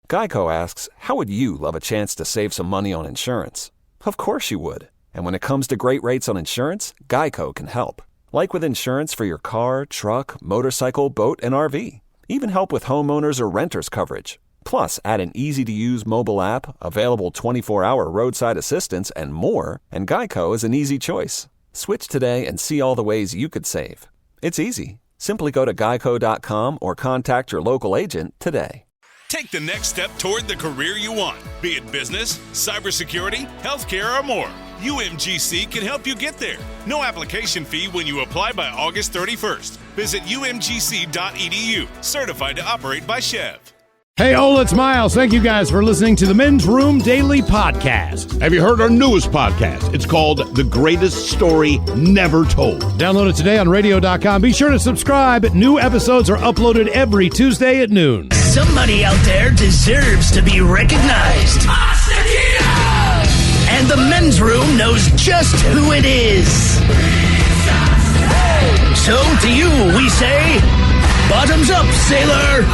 Geico asks, how would you love a chance to save some money on insurance? Of course you would. And when it comes to great rates on insurance, Geico can help. Like with insurance for your car, truck, motorcycle, boat, and RV. Even help with homeowners or renters coverage. Plus, add an easy-to-use mobile app, available 24-hour roadside assistance, and more, and Geico is an easy choice. Switch today and see all the ways you could save. It's easy. Simply go to geico.com or contact your local agent today. Take the next step toward the career you want, be it business, cybersecurity, healthcare, or more. UMGC can help you get there. No application fee when you apply by August 31st. Visit umgc.edu, certified to operate by Chev. Hey, Ola, it's Miles. Thank you guys for listening to the Men's Room Daily Podcast. Have you heard our newest podcast? It's called The Greatest Story Never Told. Download it today on radio.com. Be sure to subscribe. New episodes are uploaded every Tuesday at noon. Somebody out there deserves to be recognized. And the Men's Room knows just who it is. So to you, we say, bottoms up, sailor.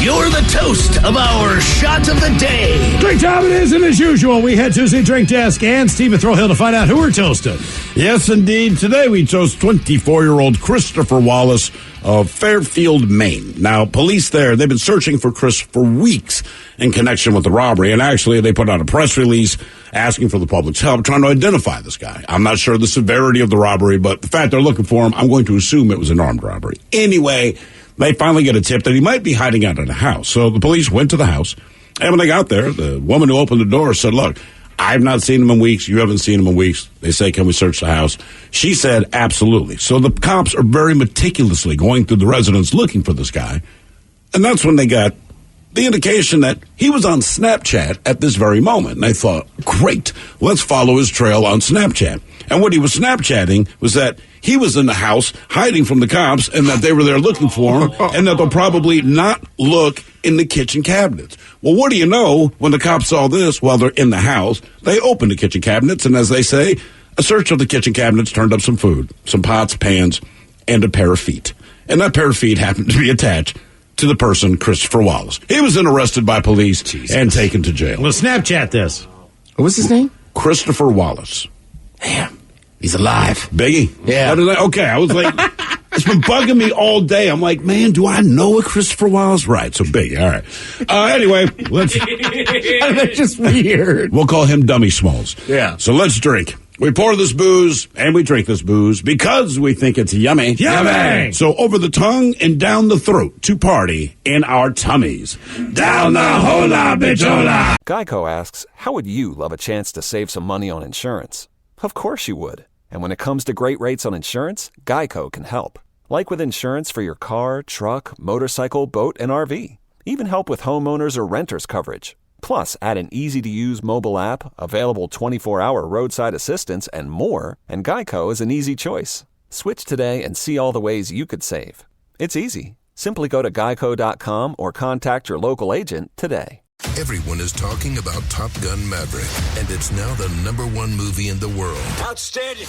You're the toast of our shot of the day. Drink time it is, and as usual, we head to the drink desk and Stephen Throwhill to find out who we're toasting. Yes, indeed. Today we toast 24-year-old Christopher Wallace of Fairfield, Maine. Now, police there, they've been searching for Chris for weeks in connection with the robbery, and actually they put out a press release asking for the public's help trying to identify this guy. I'm not sure the severity of the robbery, but the fact they're looking for him, I'm going to assume it was an armed robbery. Anyway, they finally get a tip that he might be hiding out at a house. So the police went to the house, and when they got there, the woman who opened the door said, look, I've not seen him in weeks. You haven't seen him in weeks. They say, can we search the house? She said, absolutely. So the cops are very meticulously going through the residence looking for this guy. And that's when they got the indication that he was on Snapchat at this very moment. And I thought, great, let's follow his trail on Snapchat. And what he was Snapchatting was that he was in the house hiding from the cops and that they were there looking for him and that they'll probably not look in the kitchen cabinets. Well, what do you know, when the cops saw this while they're in the house, they opened the kitchen cabinets, and as they say, a search of the kitchen cabinets turned up some food, some pots, pans, and a pair of feet. And that pair of feet happened to be attached to the person, Christopher Wallace. He was then arrested by police and taken to jail. Well, Snapchat this. What was his name? Christopher Wallace. Damn. He's alive. Biggie? Yeah. Okay, I was like, it's been bugging me all day. I'm like, man, do I know a Christopher Wallace? Right, so Biggie, all right. Anyway, let's... That's just weird. We'll call him Dummy Smalls. Yeah. So let's drink. We pour this booze, and we drink this booze because we think it's yummy. Yummy! So over the tongue and down the throat to party in our tummies. Down the hola, bichola! Geico asks, how would you love a chance to save some money on insurance? Of course you would. And when it comes to great rates on insurance, Geico can help. Like with insurance for your car, truck, motorcycle, boat, and RV. Even help with homeowners or renters coverage. Plus, add an easy-to-use mobile app, available 24-hour roadside assistance, and more, and Geico is an easy choice. Switch today and see all the ways you could save. It's easy. Simply go to geico.com or contact your local agent today. Everyone is talking about Top Gun Maverick, and it's now the #1 movie in the world. Outstanding.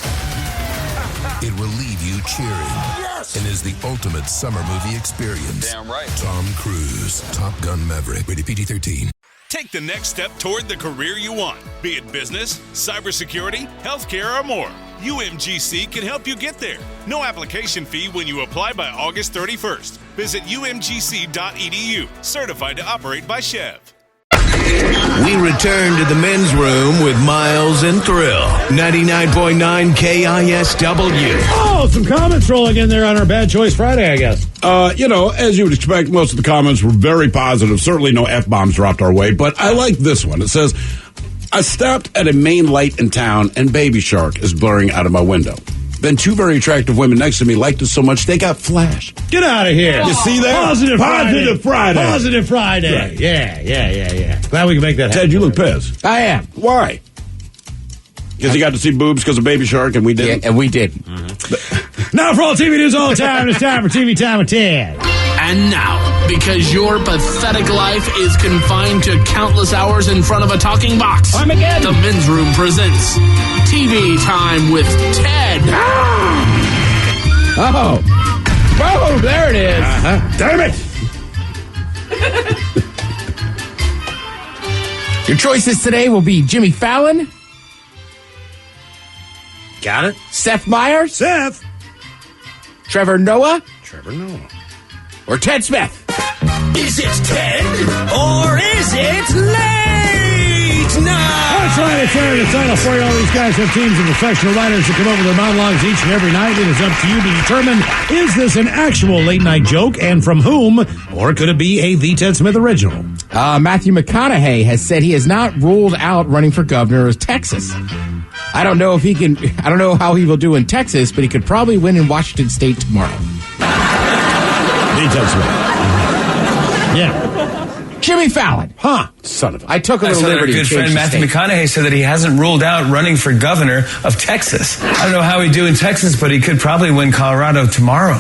It will leave you cheering. Yes! And is the ultimate summer movie experience. Damn right. Tom Cruise, Top Gun Maverick, rated PG-13. Take the next step toward the career you want, be it business, cybersecurity, healthcare, or more. UMGC can help you get there. No application fee when you apply by August 31st. Visit umgc.edu, certified to operate by Chev. We return to the Men's Room with Miles and Thrill. 99.9 KISW. Oh, some comments rolling in there on our Bad Choice Friday, I guess. As you would expect, most of the comments were very positive. Certainly no F-bombs dropped our way, but I like this one. It says, I stopped at a Maine light in town and Baby Shark is blurring out of my window. Then two very attractive women next to me liked it so much they got flashed. Get out of here. You see that? Positive Friday. Positive Friday. Right. Yeah. Glad we can make that happen. Ted, you look pissed. I am. Why? Because you got to see boobs because of Baby Shark and we didn't? Yeah, and we did. Mm-hmm. Now for all TV news all the time, it's time for TV Time with Ted. And now, because your pathetic life is confined to countless hours in front of a talking box, the Men's Room presents TV Time with Ted. Oh, there it is. Damn it. Your choices today will be Jimmy Fallon, Got it? Seth Meyers, Seth. Trevor Noah, Or or Ted Smith. Is it Ted or is it late night? That's right, it's there to title for you. All these guys have teams of professional writers that come up with their monologues each and every night. It is up to you to determine, is this an actual late-night joke, and from whom, or could it be a The Ted Smith original? Matthew McConaughey has said he has not ruled out running for governor of Texas. I don't know how he will do in Texas, but he could probably win in Washington State tomorrow. The Ted Smith. Yeah. Jimmy Fallon. Huh. Son of a... I took a little liberty to Our good change friend the Matthew state. McConaughey said that he hasn't ruled out running for governor of Texas. I don't know how he'd do in Texas, but he could probably win Colorado tomorrow.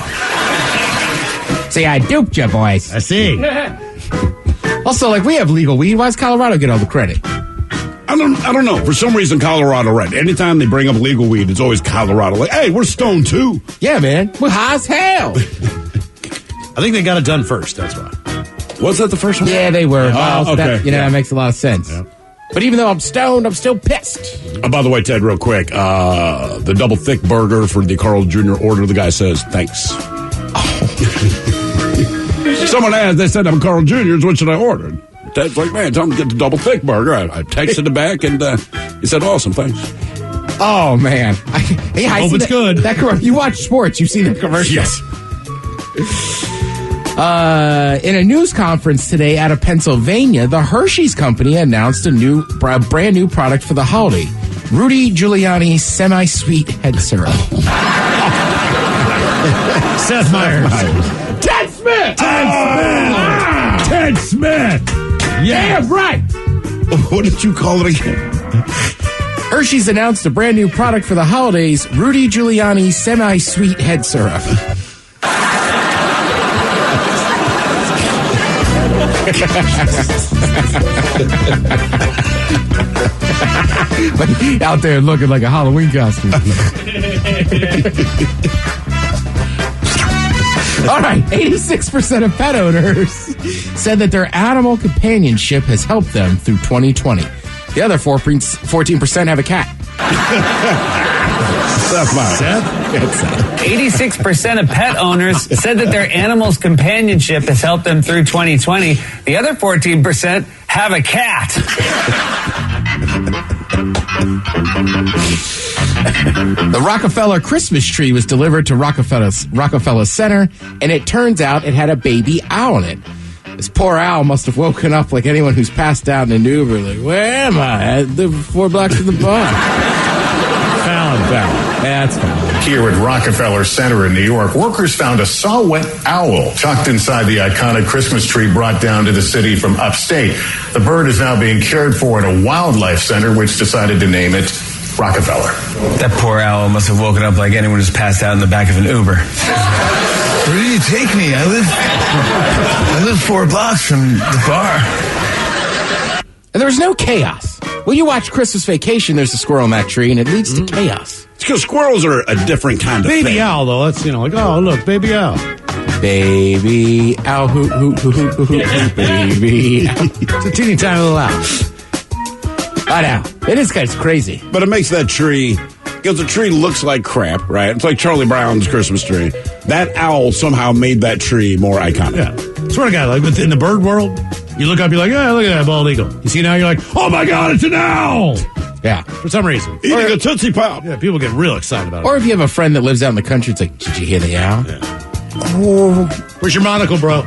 See, I duped you, boys. I see. Also, we have legal weed. Why does Colorado get all the credit? I don't know. For some reason, Colorado, right? Anytime they bring up legal weed, it's always Colorado. Like, hey, we're stoned too. Yeah, man. We're high as hell. I think they got it done first, that's why. Was that the first one? Yeah, they were. Miles, okay. That makes a lot of sense. Yeah. But even though I'm stoned, I'm still pissed. By the way, Ted, real quick, the double thick burger for the Carl Jr. order, the guy says, thanks. Someone asked, they said, I'm Carl Jr., what should I order? Ted's like, man, tell him to get the double thick burger. I texted him back, and he said, awesome, thanks. Oh, man. I hope see it's good. You watch sports, you see the commercial. Yes. In a news conference today out of Pennsylvania, the Hershey's Company announced a brand new product for the holiday. Rudy Giuliani semi-sweet head syrup. Seth Meyers. Ted Smith! Ted Smith! Yeah, right! What did you call it again? Hershey's announced a brand new product for the holidays, Rudy Giuliani semi-sweet head syrup. Out there looking like a Halloween costume. All right, 86% of pet owners said that their animal companionship has helped them through 2020. The other 14% have a cat. Seth? 86% of pet owners said that their animal's companionship has helped them through 2020. The other 14% have a cat. The Rockefeller Christmas tree was delivered to Rockefeller Center, and it turns out it had a baby owl in it. This poor owl must have woken up like anyone who's passed out in an Uber, like, where am I? I live 4 blocks from the bar. Fallon. That's Fallon. Here at Rockefeller Center in New York, workers found a saw-whet owl tucked inside the iconic Christmas tree brought down to the city from upstate. The bird is now being cared for at a wildlife center, which decided to name it Rockefeller. That poor owl must have woken up like anyone who's passed out in the back of an Uber. Where do you take me? I live 4 blocks from the bar. And there was no chaos. When you watch Christmas Vacation, there's a squirrel in that tree, and it leads to chaos. It's because squirrels are a different kind of Baby thing. owl, though. That's, oh, look, baby owl. Baby owl, hoot, hoot, hoot, hoot, hoot, hoot, baby owl. It's a teeny tiny little owl. I know. It is kind of crazy. But it makes that tree, because the tree looks like crap, right? It's like Charlie Brown's Christmas tree. That owl somehow made that tree more iconic. Yeah. Swear to God, like within the bird world, you look up, you're like, yeah, look at that bald eagle. You see now, you're like, oh my God, it's an owl! Yeah. For some reason. Eating a Tootsie Pop. Yeah, people get real excited about it. Or if you have a friend that lives out in the country, it's like, did you hear the owl? Yeah. Oh, where's your monocle, bro?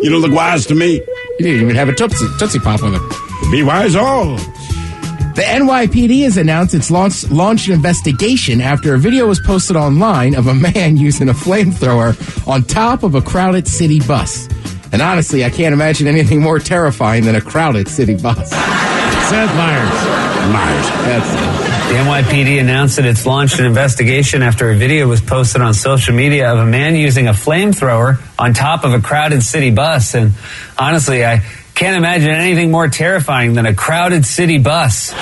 You don't look wise to me. You didn't even have a Tootsie Pop with it. Be wise all. The NYPD has announced it's launched an investigation after a video was posted online of a man using a flamethrower on top of a crowded city bus. And honestly, I can't imagine anything more terrifying than a crowded city bus. Seth Meyers. That's it. The NYPD announced that it's launched an investigation after a video was posted on social media of a man using a flamethrower on top of a crowded city bus. And honestly, I can't imagine anything more terrifying than a crowded city bus.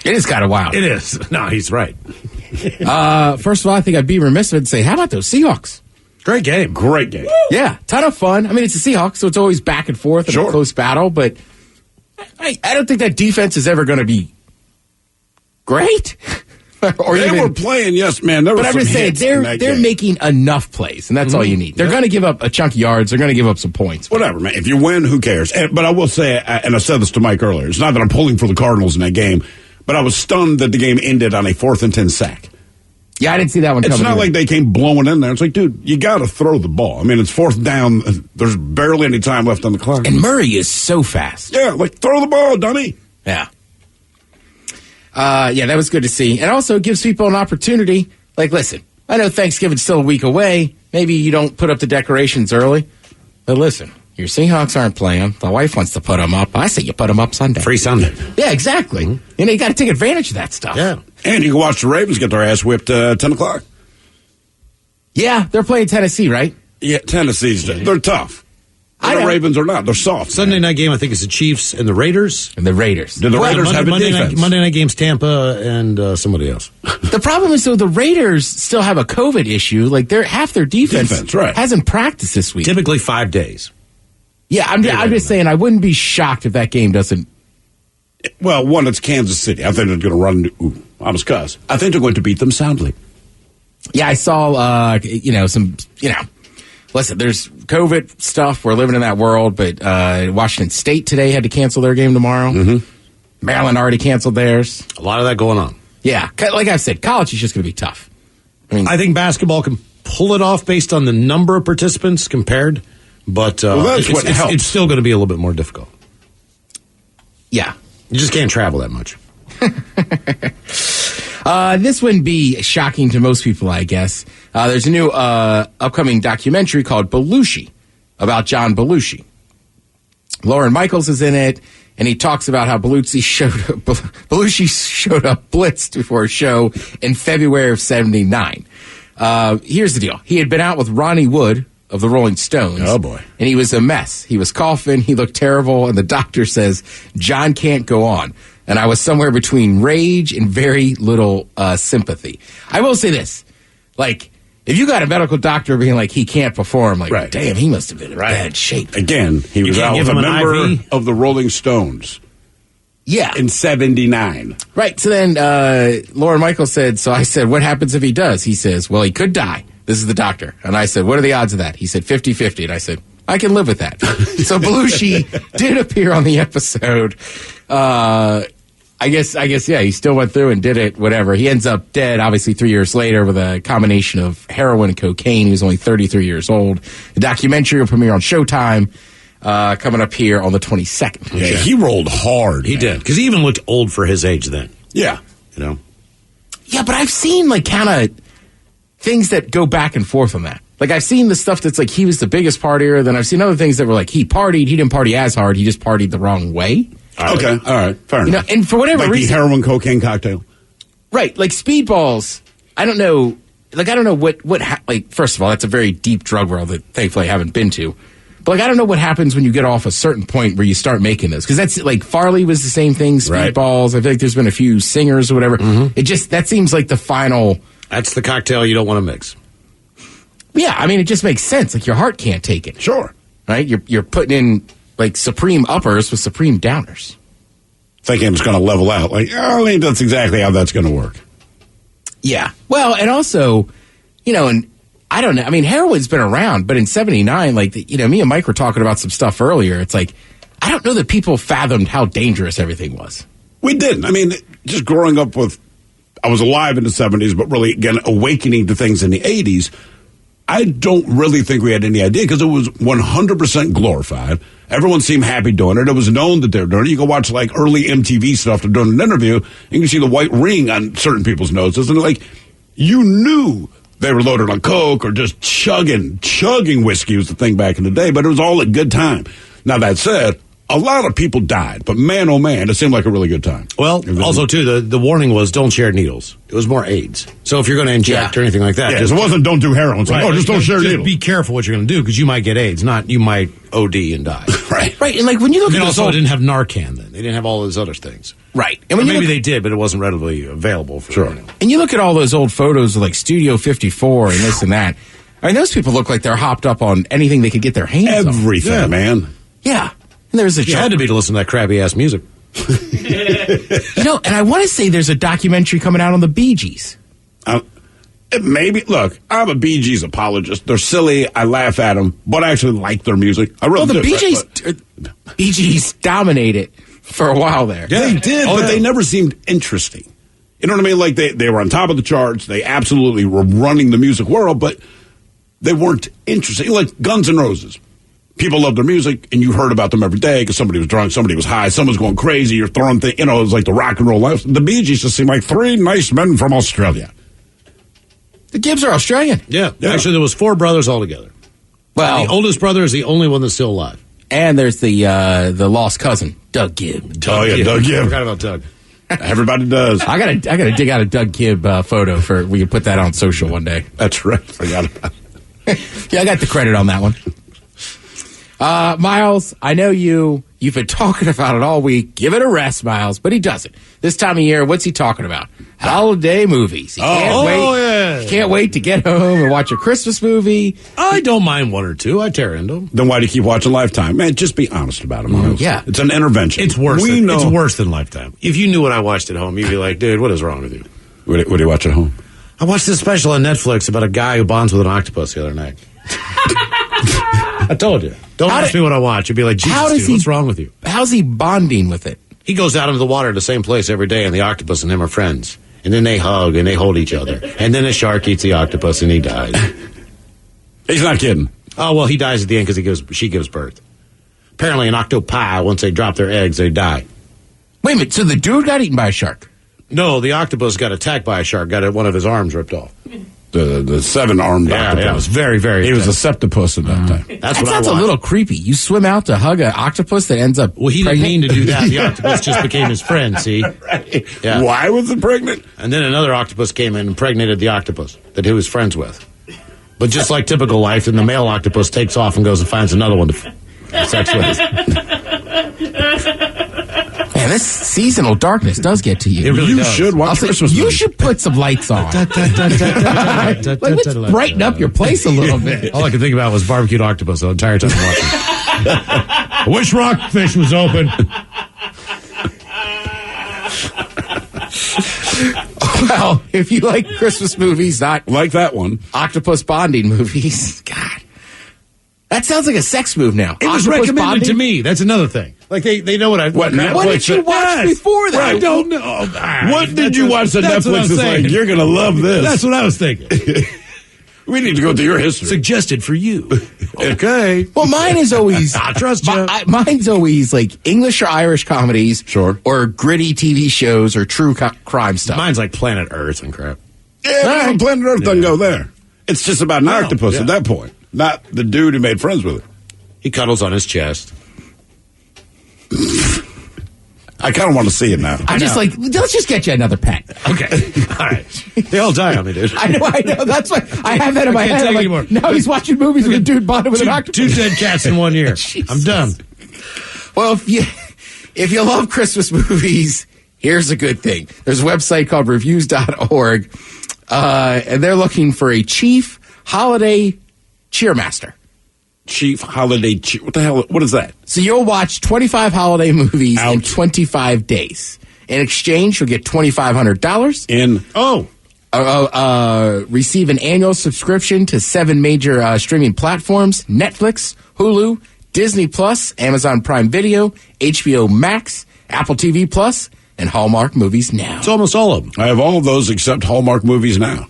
It is kind of wild. It is. No, he's right. First of all, I think I'd be remiss if I'd say, how about those Seahawks? Great game. Great game. Yeah, ton of fun. I mean, it's the Seahawks, so it's always back and forth and a close battle, but I don't think that defense is ever going to be great. Or they were playing, yes, man. But I'm just saying, they're making enough plays, and that's all you need. They're going to give up a chunk of yards. They're going to give up some points. Whatever, man. If you win, who cares? But I will say, and I said this to Mike earlier, it's not that I'm pulling for the Cardinals in that game, but I was stunned that the game ended on a 4th and 10 sack. Yeah, I didn't see that one coming. It's not like they came blowing in there. It's like, dude, you got to throw the ball. I mean, it's 4th down. There's barely any time left on the clock. And Murray is so fast. Yeah, like, throw the ball, dummy. Yeah. Yeah, that was good to see. And also it gives people an opportunity. Like, listen, I know Thanksgiving's still a week away. Maybe you don't put up the decorations early. But listen, your Seahawks aren't playing. The wife wants to put them up. I say you put them up Sunday. Free Sunday. Yeah, exactly. You know, you got to take advantage of that stuff. Yeah. And you can watch the Ravens get their ass whipped 10 o'clock. Yeah, they're playing Tennessee, right? Yeah, Tennessee's, they're tough. The Ravens are not. They're soft. Sunday night game, I think, is the Chiefs and the Raiders. And the Raiders. Do the Raiders have a defense? Monday night game's Tampa and somebody else. The problem is, though, the Raiders still have a COVID issue. Like, half their defense hasn't practiced this week. Typically 5 days. Yeah, I'm just saying, I wouldn't be shocked if that game doesn't. Well, one, it's Kansas City. I think they're going to run. I was cuss. I think they're going to beat them soundly. Yeah, I saw, listen, there's COVID stuff. We're living in that world, but Washington State today had to cancel their game tomorrow. Mm-hmm. Maryland already canceled theirs. A lot of that going on. Yeah, like I said, college is just going to be tough. I think basketball can pull it off based on the number of participants compared, but that's what helps. It's still going to be a little bit more difficult. Yeah. You just can't travel that much. This wouldn't be shocking to most people, I guess. There's a new upcoming documentary called Belushi about John Belushi. Lauren Michaels is in it, and he talks about how Belushi showed up blitzed for a show in February of '79. Here's the deal. He had been out with Ronnie Wood of the Rolling Stones. Oh, boy. And he was a mess. He was coughing. He looked terrible. And the doctor says, John can't go on. And I was somewhere between rage and very little sympathy. I will say this. Like, if you got a medical doctor being like, he can't perform, like, damn, he must have been in bad shape. Again, he was out with a member of the Rolling Stones. Yeah. In 79. Right. So then Lauren Michaels said, so I said, what happens if he does? He says, well, he could die. This is the doctor. And I said, what are the odds of that? He said 50-50. And I said, I can live with that. So Belushi did appear on the episode. I guess, yeah, he still went through and did it, whatever. He ends up dead, obviously, 3 years later with a combination of heroin and cocaine. He was only 33 years old. The documentary will premiere on Showtime coming up here on the 22nd. Yeah, he rolled hard. He did, because he even looked old for his age then. Yeah. You know? Yeah, but I've seen, like, kind of things that go back and forth on that. Like, I've seen the stuff that's like he was the biggest partier. Then I've seen other things that were like he partied. He didn't party as hard. He just partied the wrong way. Okay. All right. Fair enough. And for whatever like reason. the heroin cocaine cocktail. Right. Like speedballs. I don't know. Like, I don't know what like, first of all, that's a very deep drug world that thankfully I haven't been to. But, like, I don't know what happens when you get off a certain point where you start making this. Because that's, like, Farley was the same thing, speedballs. I feel like there's been a few singers or whatever. Mm-hmm. It just, that seems like the final. That's the cocktail you don't want to mix. Yeah, I mean, it just makes sense. Like, your heart can't take it. Sure. Right? You're putting in, like, supreme uppers with supreme downers. Thinking it's going to level out. Like, I mean, that's exactly how that's going to work. Yeah. Well, and also, you know, and I don't know. I mean, heroin's been around, but in 79, like, you know, me and Mike were talking about some stuff earlier. It's like, I don't know that people fathomed how dangerous everything was. We didn't. I mean, just growing up with, I was alive in the 70s, but really, again, awakening to things in the 80s. I don't really think we had any idea because it was 100% glorified. Everyone seemed happy doing it. It was known that they're doing it. You can watch like early MTV stuff. They're doing an interview. And you can see the white ring on certain people's noses. And like, you knew they were loaded on coke or just chugging whiskey was the thing back in the day. But it was all a good time. Now, that said, a lot of people died. But man, oh man, it seemed like a really good time. Well, also, too, the warning was don't share needles. It was more AIDS. So if you're going to inject or anything like that. Yeah, it wasn't don't do heroin. It's like, just don't share needles. Be careful what you're going to do because you might get AIDS, not you might OD and die. Right. And like when you look at also, they didn't have Narcan then. They didn't have all those other things. Right. And maybe they did, but it wasn't readily available. For sure. And you look at all those old photos of like Studio 54 and this and that. I mean, those people look like they're hopped up on anything they could get their hands on. Everything, man. Yeah. And there's a You had to be to listen to that crappy-ass music. And I want to say there's a documentary coming out on the Bee Gees. Maybe. Look, I'm a Bee Gees apologist. They're silly. I laugh at them, but I actually like their music. I really do. Bee Gees dominated for a while there. Yeah, they did, but they never seemed interesting. You know what I mean? Like, they were on top of the charts. They absolutely were running the music world, but they weren't interesting. Like Guns N' Roses. People loved their music, and you heard about them every day because somebody was drunk, somebody was high, someone's going crazy, you're throwing things. You know, it was like the rock and roll life. The Bee Gees just seemed like three nice men from Australia. The Gibbs are Australian. Yeah. Actually, there was 4 brothers altogether. Well, and the oldest brother is the only one that's still alive. And there's the lost cousin, Doug Gibb. Doug Gibb. I forgot about Doug. Everybody does. I gotta dig out a Doug Gibb photo for we can put that on social one day. That's right. Forgot about it. Yeah, I got the credit on that one. Miles, I know you've been talking about it all week. Give it a rest, Miles, but he doesn't. This time of year, what's he talking about? Holiday movies. He can't wait to get home and watch a Christmas movie. I don't mind 1 or 2. I tear into them. Then why do you keep watching Lifetime? Man, just be honest about it, Miles. Yeah. It's an intervention. It's worse. It's worse than Lifetime. If you knew what I watched at home, you'd be like, dude, what is wrong with you? What do you watch at home? I watched this special on Netflix about a guy who bonds with an octopus the other night. I told you. Don't ask me what I watch. You'd be like, Jesus, dude, what's wrong with you? How's he bonding with it? He goes out into the water at the same place every day, and the octopus and him are friends. And then they hug, and they hold each other. And then a shark eats the octopus, and he dies. He's not kidding. Oh, well, he dies at the end because she gives birth. Apparently, an octopi, once they drop their eggs, they die. Wait a minute, so the dude got eaten by a shark? No, the octopus got attacked by a shark, got one of his arms ripped off. The 7-armed octopus. Yeah, it was very, very He was a septopus at that time. That sounds a little creepy. You swim out to hug an octopus that ends up Well, he pregnant? didn't mean to do that. The octopus just became his friend, see? Right. Yeah. Why was it pregnant? And then another octopus came in and impregnated the octopus that he was friends with. But just like typical life, then the male octopus takes off and goes and finds another one to have sex with. Man, this seasonal darkness does get to you. It really You does. should watch Christmas You movies. should put some lights on. Let's brighten up your place a little bit. All I could think about was barbecued octopus the entire time watching. I wish Rockfish was open. Well, if you like Christmas movies, not like that one, octopus bonding movies, God. That sounds like a sex move now. It was Octopus recommended bonding? to me. That's another thing. Like, they know what I... What did you watch before that? I don't know. What did you watch that Netflix is like, you're going to love this? That's what I was thinking. We need to go through your history. Suggested for you. Okay. Well, mine is always... I trust you. Mine's always like English or Irish comedies. Sure. Or gritty TV shows or true crime stuff. Mine's like Planet Earth and crap. Yeah, Planet Earth doesn't go there. It's just about an octopus at that point, not the dude who made friends with it. He cuddles on his chest. I kind of want to see it now. I'm just like, let's just get you another pet. Okay. All right. They all die on me, dude. I know. That's why I have that in my can't head. take I'm like, anymore. now he's watching movies with a dude bonded with an octopus. 2 dead cats in 1 year. I'm done. Well, if you love Christmas movies, here's a good thing. There's a website called reviews.org, and they're looking for a chief holiday cheermaster. Chief holiday cheer. What the hell? What is that? So you'll watch 25 holiday movies in 25 days. In exchange, you'll get $2,500. Receive an annual subscription to 7 major streaming platforms: Netflix, Hulu, Disney Plus, Amazon Prime Video, HBO Max, Apple TV Plus, and Hallmark Movies Now. It's almost all of them. I have all of those except Hallmark Movies Now.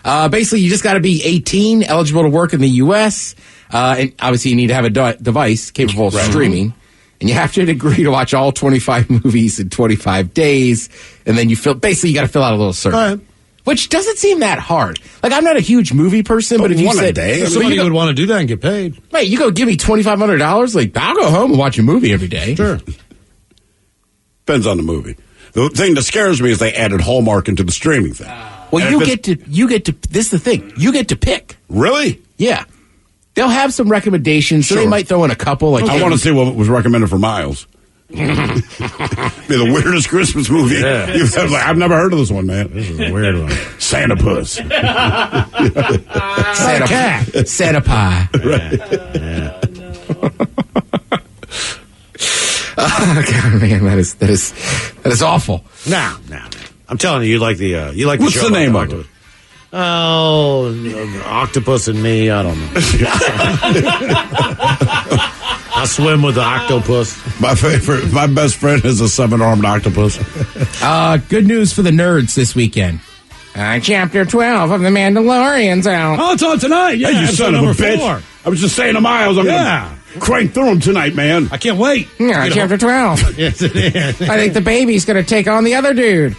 Basically, you just got to be 18, eligible to work in the U.S., and obviously you need to have a device capable of streaming. And you have to agree to watch all 25 movies in 25 days. And then you got to fill out a little survey. Which doesn't seem that hard. Like, I'm not a huge movie person, but if you said... Somebody would want to do that and get paid. Right, you go give me $2,500, like, I'll go home and watch a movie every day. Sure. Depends on the movie. The thing that scares me is they added Hallmark into the streaming thing. Well, you get to, this is the thing, you get to pick. Really? Yeah. They'll have some recommendations, so they might throw in a couple. Like, I want to see what was recommended for Miles. Be the weirdest Christmas movie you've ever. I've never heard of this one, man. This is a weird one. Santa Puss. Santa cat. Santa pie. Right. Yeah. Oh God, man, that is awful. No. I'm telling you, you like the What's show the name of octopus. Oh, Octopus and Me. I don't know. I swim with the octopus. My best friend is a 7-armed octopus. Good news for the nerds this weekend. Chapter 12 of The Mandalorian's out. Oh, it's on tonight. Yeah, Hey, you son of a bitch. 4. I was just saying to Miles, I'm going to crank through them tonight, man. I can't wait. Yeah, Chapter 12. Yes, it is. I think the baby's going to take on the other dude.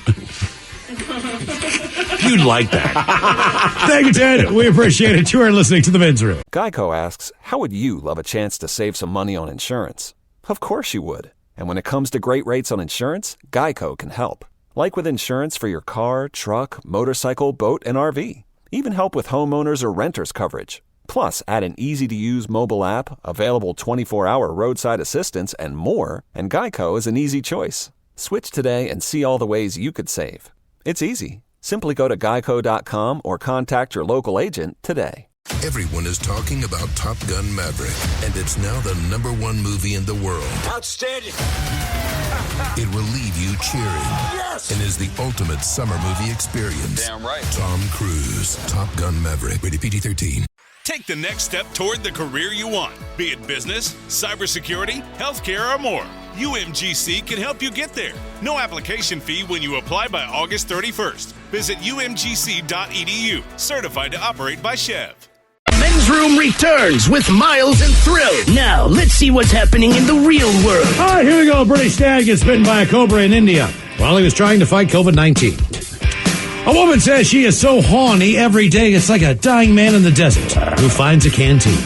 You'd like that. Thank you, Ted. We appreciate it. You are listening to The Men's Room. Geico asks, how would you love a chance to save some money on insurance? Of course you would. And when it comes to great rates on insurance, Geico can help. Like with insurance for your car, truck, motorcycle, boat, and RV. Even help with homeowners or renters coverage. Plus, add an easy-to-use mobile app, available 24-hour roadside assistance, and more, and Geico is an easy choice. Switch today and see all the ways you could save. It's easy. Simply go to geico.com or contact your local agent today. Everyone is talking about Top Gun Maverick, and it's now the #1 movie in the world. Outstanding. It will leave you cheering. Yes! And is the ultimate summer movie experience. Damn right. Tom Cruise, Top Gun Maverick, rated PG-13. Take the next step toward the career you want, be it business, cybersecurity, healthcare, or more. UMGC can help you get there. No application fee when you apply by August 31st. Visit umgc.edu, certified to operate by Chev. Men's Room returns with Miles and Thrill. Now, let's see what's happening in the real world. All right, here we go. A British dad gets bitten by a cobra in India while he was trying to fight COVID-19. A woman says she is so horny every day it's like a dying man in the desert who finds a canteen.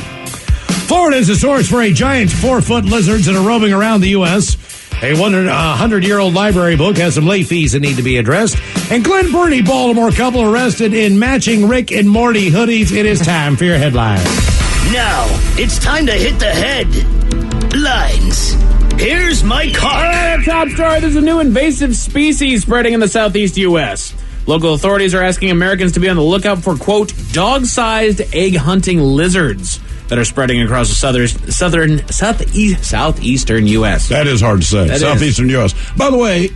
Florida is a source for a giant 4-foot lizards that are roaming around the U.S. A 100-year-old library book has some late fees that need to be addressed. And Glen Burnie Baltimore couple arrested in matching Rick and Morty hoodies. It is time for your headlines. Now, it's time to hit the headlines. Here's my car. All right, top story. There's a new invasive species spreading in the southeast U.S. Local authorities are asking Americans to be on the lookout for, quote, dog-sized egg-hunting lizards that are spreading across the southeastern U.S. That is hard to say. Southeastern U.S. By the way,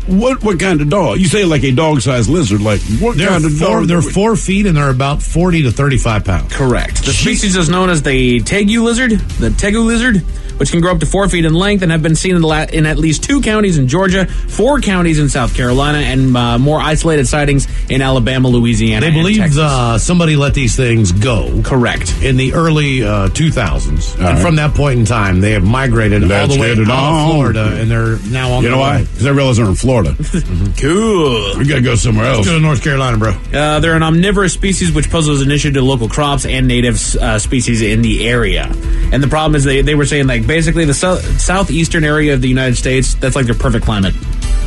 what kind of dog? You say like a dog-sized lizard. Like what kind of dog? They're 4 feet and they're about 40 to 35 pounds. Correct. The species is known as the Tegu Lizard, which can grow up to 4 feet in length and have been seen in at least 2 counties in Georgia, 4 counties in South Carolina, and more isolated sightings in Alabama, Louisiana, They believe somebody let these things go. Correct. In the early 2000s. And from that point in time, they have migrated all the way out of Florida, and they're now on You know why? Because I realize they're in Florida. Cool. We got to go somewhere else. Let's go to North Carolina, bro. They're an omnivorous species which poses an issue to local crops and native species in the area. And the problem is they were saying, like, basically the southeastern area of the United States, that's like their perfect climate.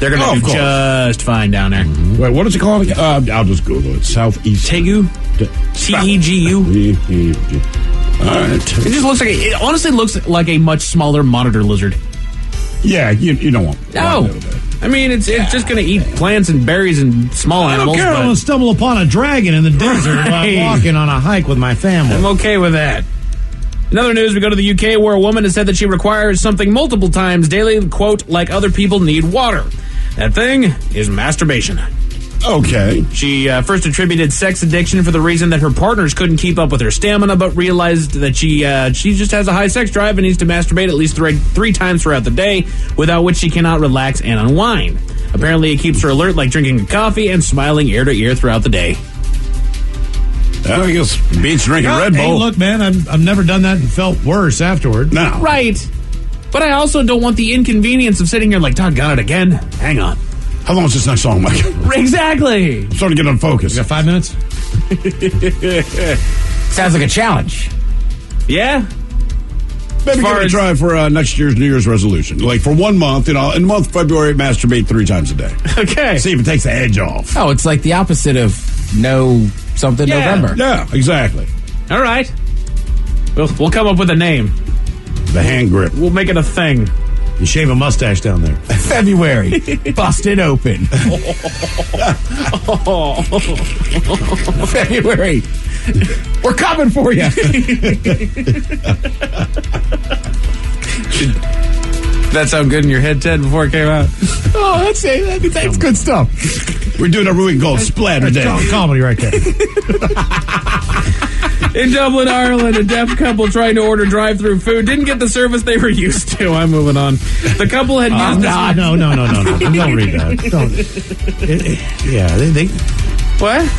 They're going to do just fine down there. Mm-hmm. Wait, what is it called again? I'll just Google it. Southeast. Tegu? T-E-G-U? All right. It just looks like it honestly looks like a much smaller monitor lizard. Yeah, you don't want No. I mean, it's just going to eat plants and berries and small animals. I don't care. I'm going to stumble upon a dragon in the desert while I'm walking on a hike with my family. I'm okay with that. In other news, we go to the UK where a woman has said that she requires something multiple times daily, quote, like other people need water. That thing is masturbation. Okay. She first attributed sex addiction for the reason that her partners couldn't keep up with her stamina, but realized that she just has a high sex drive and needs to masturbate at least three times throughout the day, without which she cannot relax and unwind. Apparently, it keeps her alert like drinking a coffee and smiling ear to ear throughout the day. I guess beats drinking Red Bull. Hey, look, man, I've never done that and felt worse afterward. No. Right. But I also don't want the inconvenience of sitting here like, doggone it again. Hang on. How long is this next song, Mike? Exactly. I'm starting to get unfocused. You got 5 minutes? Sounds like a challenge. Yeah. Maybe give it a try for next year's New Year's resolution. Like for 1 month, in the month of February, masturbate 3 times a day. Okay. See if it takes the edge off. Oh, it's like the opposite of November. Yeah, exactly. All right. We'll come up with a name. The hand grip. We'll make it a thing. You shave a mustache down there. February, busted open. February, we're coming for you. That sound good in your head, Ted, before it came out? Oh, that's good stuff. We're doing a Ruin Gold splatter day. Comedy right there. In Dublin, Ireland, a deaf couple trying to order drive-thru food didn't get the service they were used to. I'm moving on. The couple had used No. Don't read that. Don't. They What?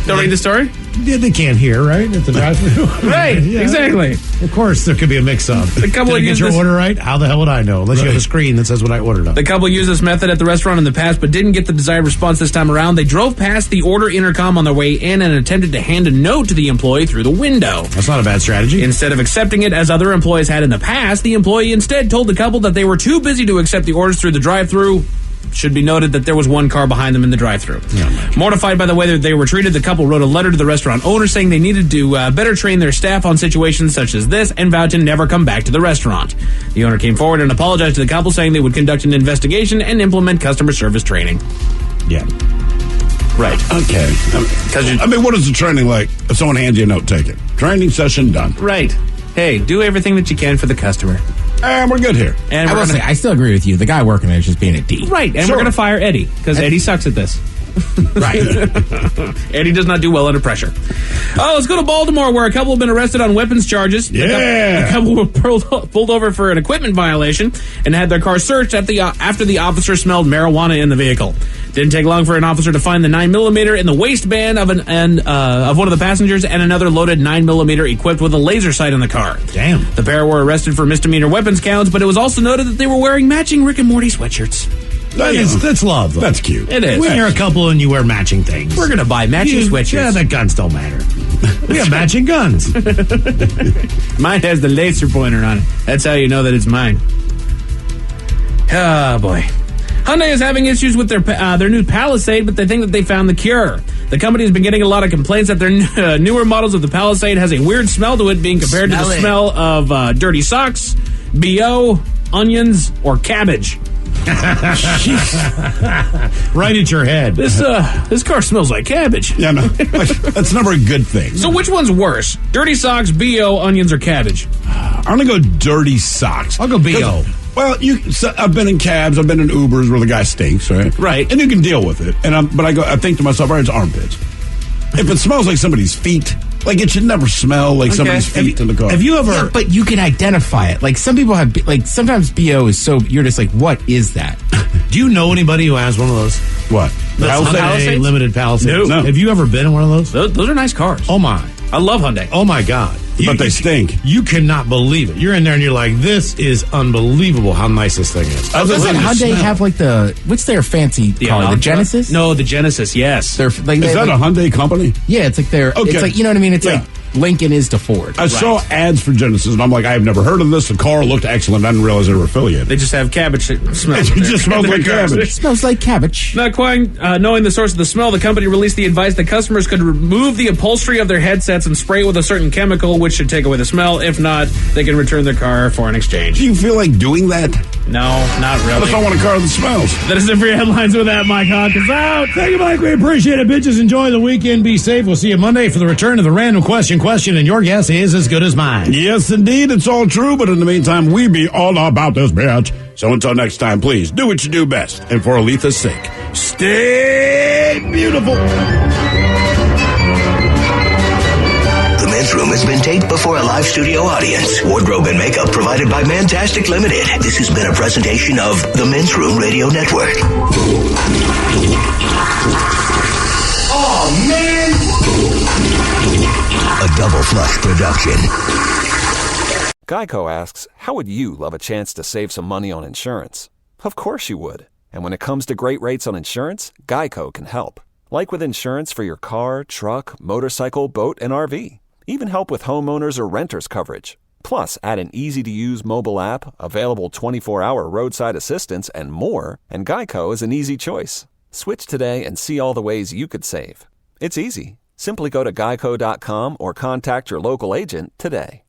Don't read the story? Yeah, they can't hear, right? At the drive-thru. Right, exactly. Of course, there could be a mix-up. The couple Did I get your order right? How the hell would I know? Unless you have a screen that says what I ordered on. The couple used this method at the restaurant in the past, but didn't get the desired response this time around. They drove past the order intercom on their way in and attempted to hand a note to the employee through the window. That's not a bad strategy. Instead of accepting it as other employees had in the past, the employee instead told the couple that they were too busy to accept the orders through the drive-thru. Should be noted that there was one car behind them in the drive-thru. Mortified by the way that they were treated, the couple wrote a letter to the restaurant owner saying they needed to better train their staff on situations such as this and vowed to never come back to the restaurant. The owner came forward and apologized to the couple, saying they would conduct an investigation and implement customer service training. Yeah. Right. Okay. What is the training like? If someone hands you a note, take it. Training session done. Right. Hey, do everything that you can for the customer. And we're good here. And I will say, I still agree with you. The guy working there is just being a D. Right, and we're going to fire Eddie, because Eddie sucks at this. Right. Eddie does not do well under pressure. Oh, let's go to Baltimore, where a couple have been arrested on weapons charges. Yeah. The couple were pulled over for an equipment violation and had their car searched after the officer smelled marijuana in the vehicle. Didn't take long for an officer to find the 9mm in the waistband of one of the passengers and another loaded 9mm equipped with a laser sight in the car. Damn. The pair were arrested for misdemeanor weapons counts, but it was also noted that they were wearing matching Rick and Morty sweatshirts. That's love, though. That's cute. It is. When you're a couple and you wear matching things. We're going to buy matching sweatshirts. Yeah, the guns don't matter. We have matching guns. Mine has the laser pointer on it. That's how you know that it's mine. Oh, boy. Hyundai is having issues with their new Palisade, but they think that they found the cure. The company has been getting a lot of complaints that their newer models of the Palisade has a weird smell to it, being compared to the smell of dirty socks, BO, onions, or cabbage. Right at your head. This car smells like cabbage. Yeah, no, that's never a good thing. So which one's worse? Dirty socks, BO, onions, or cabbage? I'm going to go dirty socks. I'll go BO. Well, I've been in cabs, I've been in Ubers where the guy stinks, right? Right. And you can deal with it. But I think to myself, all right, it's armpits. If it smells like somebody's feet, like it should never smell like somebody's feet in the car. Have you ever? Yeah, but you can identify it. Like some people have, like sometimes BO is so, you're just like, what is that? Do you know anybody who has one of those? What? Palisade? Limited Palisade. No. Have you ever been in one of those? Those are nice cars. Oh my! I love Hyundai. Oh my God! But they stink. You cannot believe it. You're in there and you're like, this is unbelievable how nice this thing is. Doesn't Hyundai have like what's their fancy car? The Genesis? No, the Genesis, yes. They're, like, is that a Hyundai company? Yeah, it's like it's like, you know what I mean? It's like Lincoln is to Ford. I saw ads for Genesis, and I'm like, I have never heard of this. The car looked excellent. I didn't realize they were affiliated. They just have cabbage smell. It just smells like cabbage. It smells like cabbage. Not quite knowing the source of the smell, the company released the advice that customers could remove the upholstery of their headsets and spray it with a certain chemical, which should take away the smell. If not, they can return their car for an exchange. Do you feel like doing that? No, not really. I just don't want a car that smells. That is it for your headlines with that. Mike Hawk is out. Thank you, Mike. We appreciate it, bitches. Enjoy the weekend. Be safe. We'll see you Monday for the return of the random question, and your guess is as good as mine. Yes, indeed. It's all true, but in the meantime, we be all about this bitch. So until next time, please do what you do best. And for Aletha's sake, stay beautiful. The Men's Room has been taped before a live studio audience. Wardrobe and makeup provided by Mantastic Limited. This has been a presentation of the Men's Room Radio Network. Oh, man! A Double Flush production. Geico asks, how would you love a chance to save some money on insurance? Of course you would. And when it comes to great rates on insurance, Geico can help. Like with insurance for your car, truck, motorcycle, boat, and RV. Even help with homeowners or renters coverage. Plus, add an easy-to-use mobile app, available 24-hour roadside assistance, and more, and Geico is an easy choice. Switch today and see all the ways you could save. It's easy. Simply go to geico.com or contact your local agent today.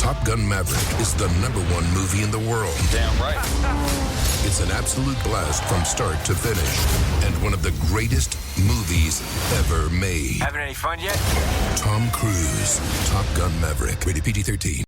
Top Gun Maverick is the #1 movie in the world. Damn right. It's an absolute blast from start to finish, and one of the greatest movies ever made. Having any fun yet? Tom Cruise, Top Gun Maverick, rated PG-13.